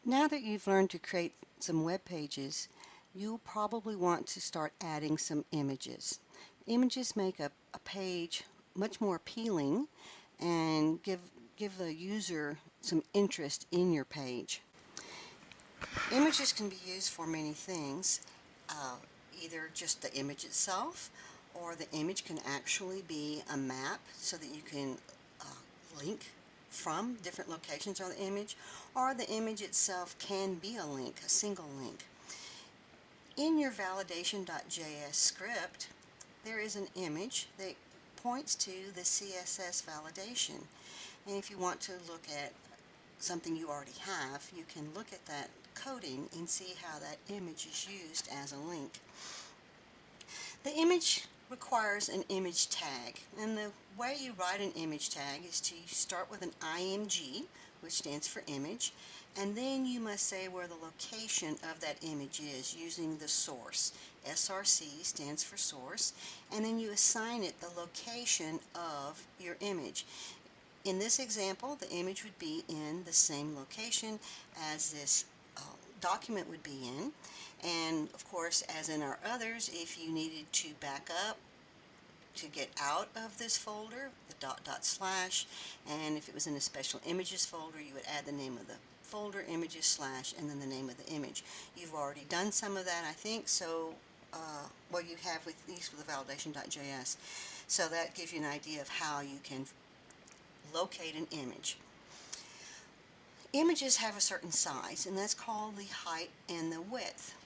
Now that you've learned to create some web pages, you'll probably want to start adding some images. Images make a page much more appealing and give the user some interest in your page. Images can be used for many things, uh, either just the image itself, or the image can actually be a map so that you can link from different locations on the image, or the image itself can be a link, a single link. In your validation.js script, there is an image that points to the CSS validation. And if you want to look at something you already have, you can look at that coding and see how that image is used as a link. The image requires an image tag, and the way you write an image tag is to start with an IMG, which stands for image, and then you must say where the location of that image is using the source. SRC stands for source, and then you assign it the location of your image. In this example, the image would be in the same location as this document would be in. And of course, as in our others, if you needed to back up to get out of this folder, the // and if it was in a special images folder, you would add the name of the folder, images / and then the name of the image. You've already done some of that, I think, so well, you have with these with the validation.js. So that gives you an idea of how you can locate an image. Images have a certain size, and that's called the height and the width.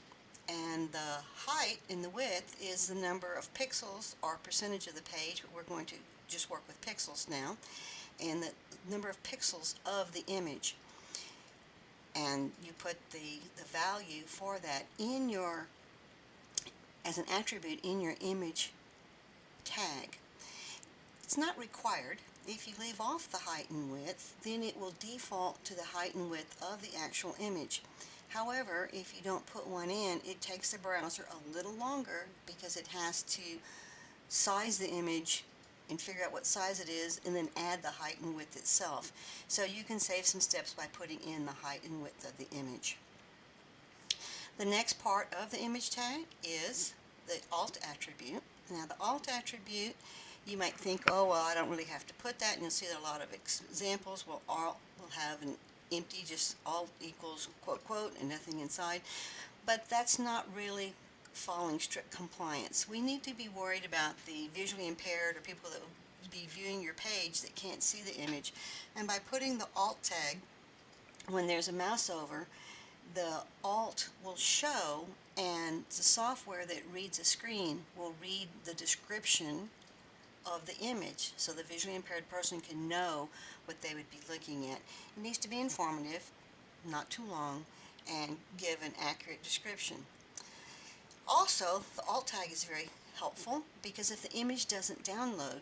And the height and the width is the number of pixels or percentage of the page, but we're going to just work with pixels now, and the number of pixels of the image. And you put the value for that in your, as an attribute in your image tag. It's not required. If you leave off the height and width, then it will default to the height and width of the actual image. However, if you don't put one in, it takes the browser a little longer because it has to size the image and figure out what size it is and then add the height and width itself. So you can save some steps by putting in the height and width of the image. The next part of the image tag is the alt attribute. Now the alt attribute, you might think, oh, well, I don't really have to put that, and you'll see that a lot of examples will have an empty, just alt equals quote quote and nothing inside, but that's not really following strict compliance. We need to be worried about the visually impaired or people that will be viewing your page that can't see the image, and by putting the alt tag, when there's a mouse over, the alt will show, and the software that reads a screen will read the description of the image, so the visually impaired person can know what they would be looking at. It needs to be informative, not too long, and give an accurate description. Also, the alt tag is very helpful because if the image doesn't download,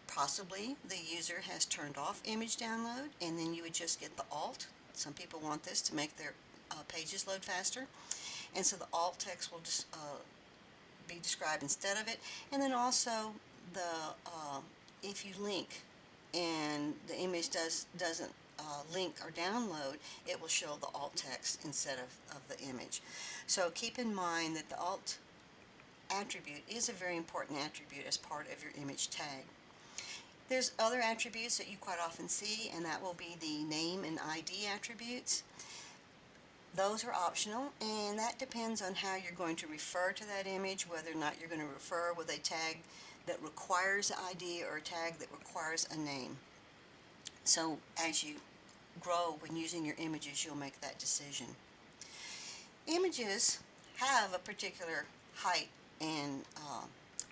possibly the user has turned off image download, and then you would just get the alt. Some people want this to make their pages load faster, and so the alt text will just be described instead of it. And then also if you link and the image doesn't link or download, it will show the alt text instead of the image. So keep in mind that the alt attribute is a very important attribute as part of your image tag. There's other attributes that you quite often see, and that will be the name and ID attributes. Those are optional, and that depends on how you're going to refer to that image, whether or not you're going to refer with a tag that requires an ID or a tag that requires a name. So as you grow when using your images, you'll make that decision. Images have a particular height and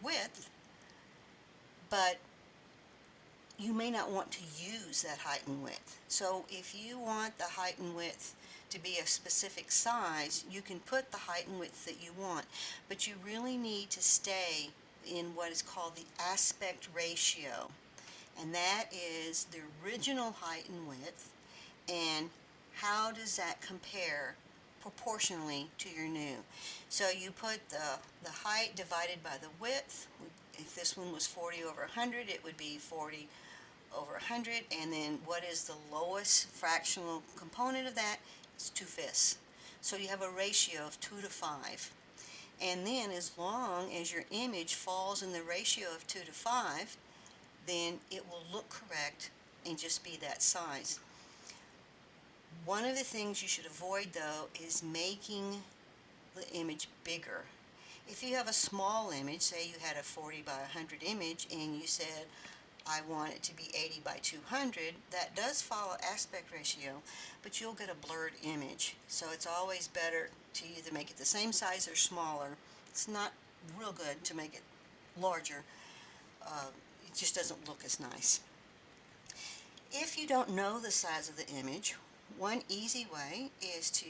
width, but you may not want to use that height and width. So if you want the height and width to be a specific size, you can put the height and width that you want, but you really need to stay in what is called the aspect ratio, and that is the original height and width, and how does that compare proportionally to your new. So you put the height divided by the width. If this one was 40 over 100, it would be 40 over 100, and then what is the lowest fractional component of that? It's 2/5. So you have a ratio of 2 to 5. And then as long as your image falls in the ratio of 2 to 5, then it will look correct and just be that size. One of the things you should avoid, though, is making the image bigger. If you have a small image, say you had a 40 by 100 image and you said, I want it to be 80 by 200, that does follow aspect ratio, but you'll get a blurred image. So it's always better to either make it the same size or smaller. It's not real good to make it larger. It just doesn't look as nice. If you don't know the size of the image, one easy way is to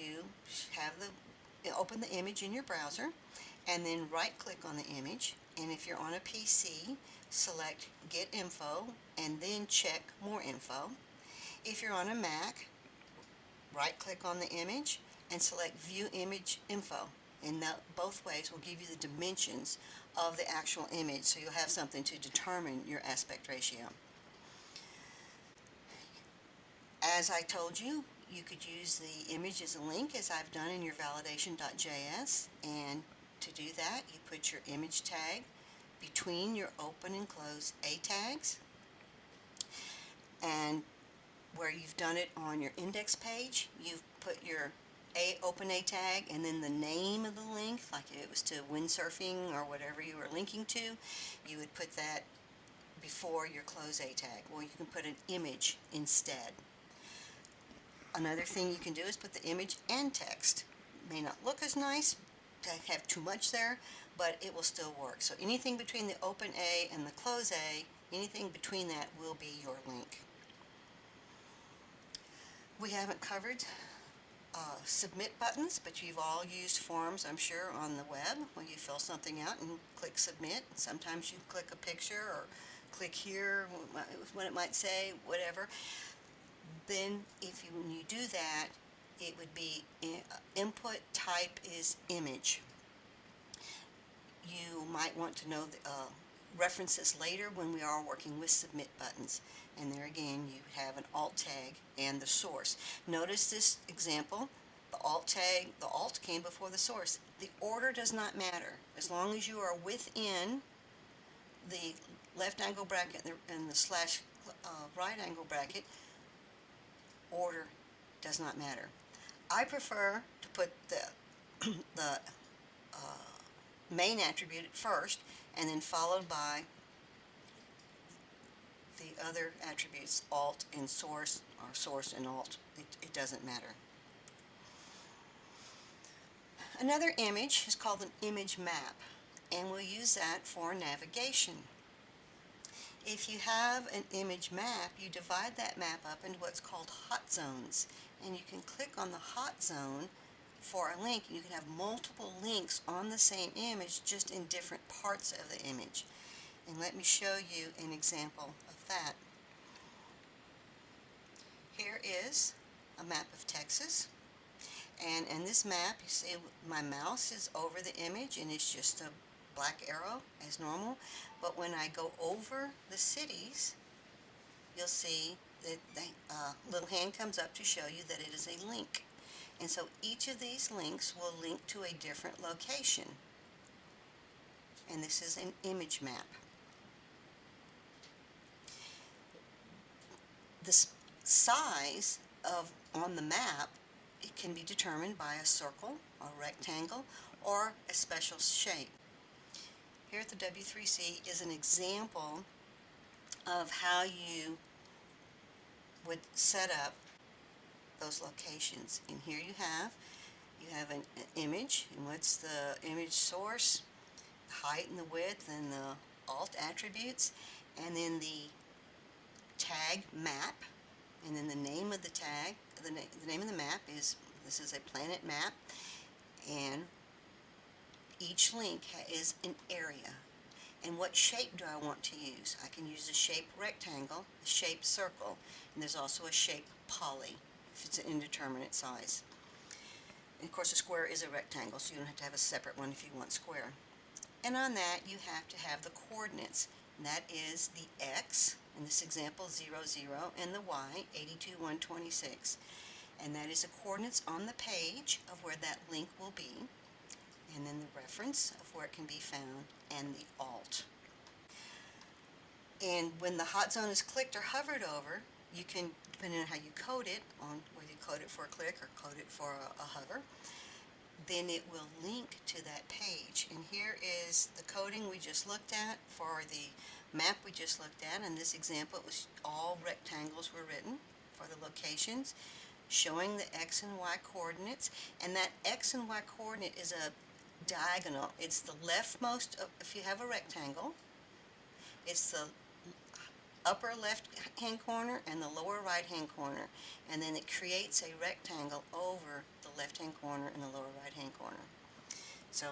open the image in your browser and then right click on the image, and if you're on a PC, select Get Info and then check More Info. If you're on a Mac, right click on the image and select View Image Info, and both ways will give you the dimensions of the actual image, so you'll have something to determine your aspect ratio. As I told you, you could use the image as a link, as I've done in your validation.js, and to do that you put your image tag between your open and close A tags, and where you've done it on your index page, you've put your open A tag and then the name of the link, like if it was to windsurfing or whatever you were linking to, you would put that before your close A tag, or you can put an image instead. Another thing you can do is put the image and text. It may not look as nice to have too much there, but it will still work. So anything between the open A and the close A, anything between that will be your link. We haven't covered submit buttons, but you've all used forms, I'm sure, on the web when you fill something out and click submit. Sometimes you click a picture or click here when it might say whatever. Then when you do that, it would be input type is image. You might want to know the references later when we are working with submit buttons. And there again, you have an alt tag and the source. Notice this example, the alt tag, the alt came before the source. The order does not matter. As long as you are within the left angle bracket and the slash right angle bracket, order does not matter. I prefer to put the main attribute at first and then followed by the other attributes, alt and source, or source and alt. It doesn't matter. Another image is called an image map, and we'll use that for navigation. If you have an image map, you divide that map up into what's called hot zones, and you can click on the hot zone for a link. You can have multiple links on the same image, just in different parts of the image. And let me show you an example of that. Here is a map of Texas, and in this map you see my mouse is over the image and it's just a black arrow as normal, but when I go over the cities, you'll see that the little hand comes up to show you that it is a link. And so each of these links will link to a different location, and this is an image map. The size on the map, it can be determined by a circle, a rectangle, or a special shape. Here at the W3C is an example of how you would set up those locations. And here you have an image, and what's the image source, height and the width, and the alt attributes, and then the tag map, and then the name of the tag, the name of the map is, this is a planet map, and each link is an area. And what shape do I want to use? I can use a shape rectangle, a shape circle, and there's also a shape poly if it's an indeterminate size. And of course a square is a rectangle, so you don't have to have a separate one if you want square. And on that you have to have the coordinates, and that is the X, in this example 0, 0, and the y 82.126, and that is the coordinates on the page of where that link will be, and then the reference of where it can be found, and the alt. And when the hot zone is clicked or hovered over, you can, depending on how you code it, on whether you code it for a click or code it for a hover, then it will link to that page. And here is the coding we just looked at for the map we just looked at. In this example, it was all rectangles were written for the locations, showing the x and y coordinates. And that x and y coordinate is a diagonal. It's the leftmost, if you have a rectangle, it's the upper left hand corner and the lower right hand corner, and then it creates a rectangle over the left hand corner and the lower right hand corner. So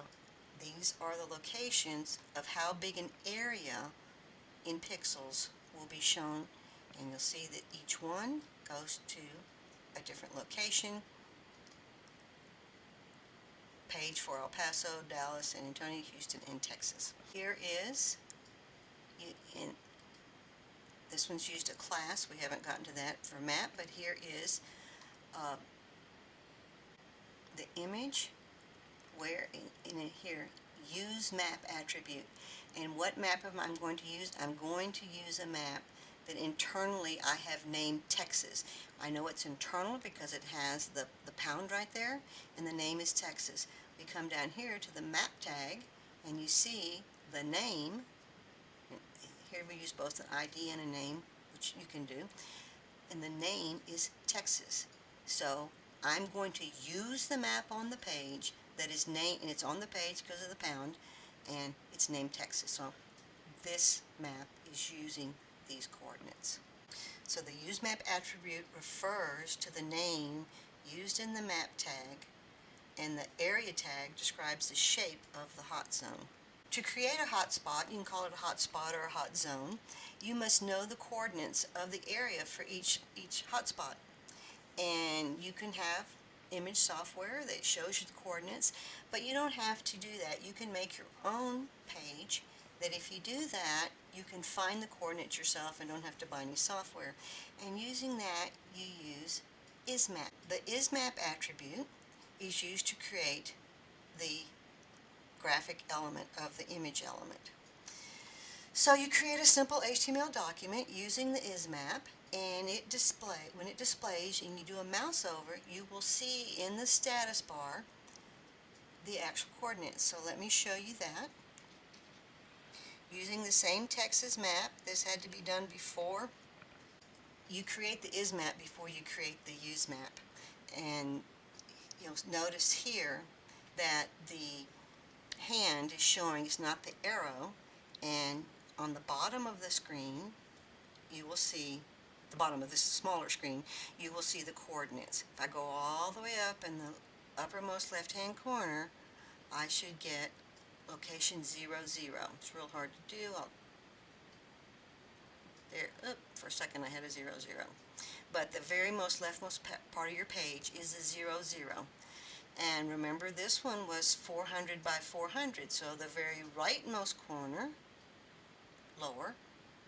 these are the locations of how big an area in pixels will be shown, and you'll see that each one goes to a different location. Page for El Paso, Dallas, San Antonio, Houston, and Texas. Here is this one's used a class. We haven't gotten to that for map, but here is the image where in here, use map attribute. And what map am I going to use? I'm going to use a map that internally I have named Texas. I know it's internal because it has the pound right there, and the name is Texas. We come down here to the map tag, and you see the name. Here we use both an ID and a name, which you can do, and the name is Texas. So I'm going to use the map on the page that is named, and it's on the page because of the pound, and it's named Texas. So this map is using these coordinates. So the use map attribute refers to the name used in the map tag, and the area tag describes the shape of the hot zone. To create a hotspot, you can call it a hotspot or a hot zone, you must know the coordinates of the area for each hotspot. And you can have image software that shows you the coordinates, but you don't have to do that. You can make your own page that if you do that, you can find the coordinates yourself and don't have to buy any software. And using that, you use ISMAP. The ISMAP attribute is used to create the graphic element of the image element. So you create a simple HTML document using the ISMAP, and when it displays and you do a mouse over, you will see in the status bar the actual coordinates. So let me show you that. Using the same Texas map, this had to be done before you create the ISMAP before you create the UseMap. And you'll notice here that the hand is showing, it's not the arrow, and on the bottom of the screen you will see, the bottom of this smaller screen, you will see the coordinates. If I go all the way up in the uppermost left hand corner, I should get location 0, 0. It's real hard to do. For a second I had a 0, 0. But the very most leftmost part of your page is a 0, 0. And remember, this one was 400 by 400, so the very rightmost corner, lower,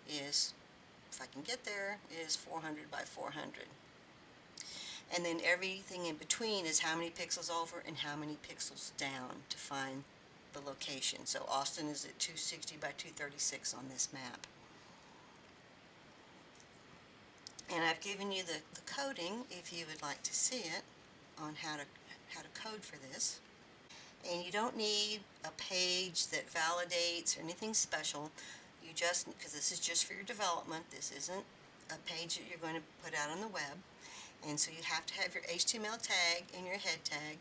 is, if I can get there, is 400 by 400. And then everything in between is how many pixels over and how many pixels down to find the location. So Austin is at 260 by 236 on this map. And I've given you the coding if you would like to see it on how to code for this. And you don't need a page that validates or anything special. You just, because this is just for your development, this isn't a page that you're going to put out on the web. And so you have to have your HTML tag and your head tag.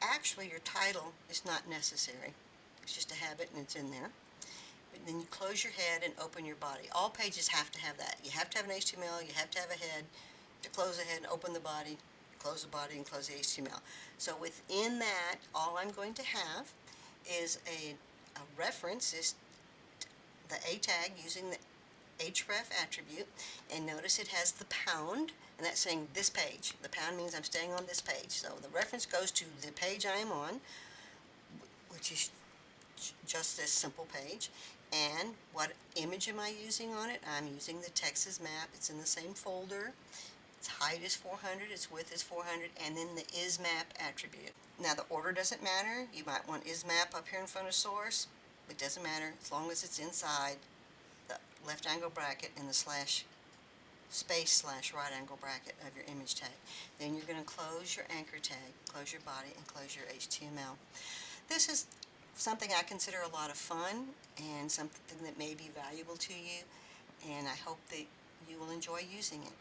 Actually, your title is not necessary. It's just a habit and it's in there. But then you close your head and open your body. All pages have to have that. You have to have an HTML, you have to have a head to close the head and open the body, close the body and close the HTML. So within that, all I'm going to have is a reference, is the A tag using the href attribute, and notice it has the pound, and that's saying this page. The pound means I'm staying on this page. So the reference goes to the page I am on, which is just this simple page, And what image am I using on it? I'm using the Texas map. It's in the same folder. Its height is 400, its width is 400, and then the ISMAP attribute. Now the order doesn't matter. You might want ISMAP up here in front of source. It doesn't matter as long as it's inside the left angle bracket and the slash space slash right angle bracket of your image tag. Then you're going to close your anchor tag, close your body, and close your HTML. This is something I consider a lot of fun and something that may be valuable to you, and I hope that you will enjoy using it.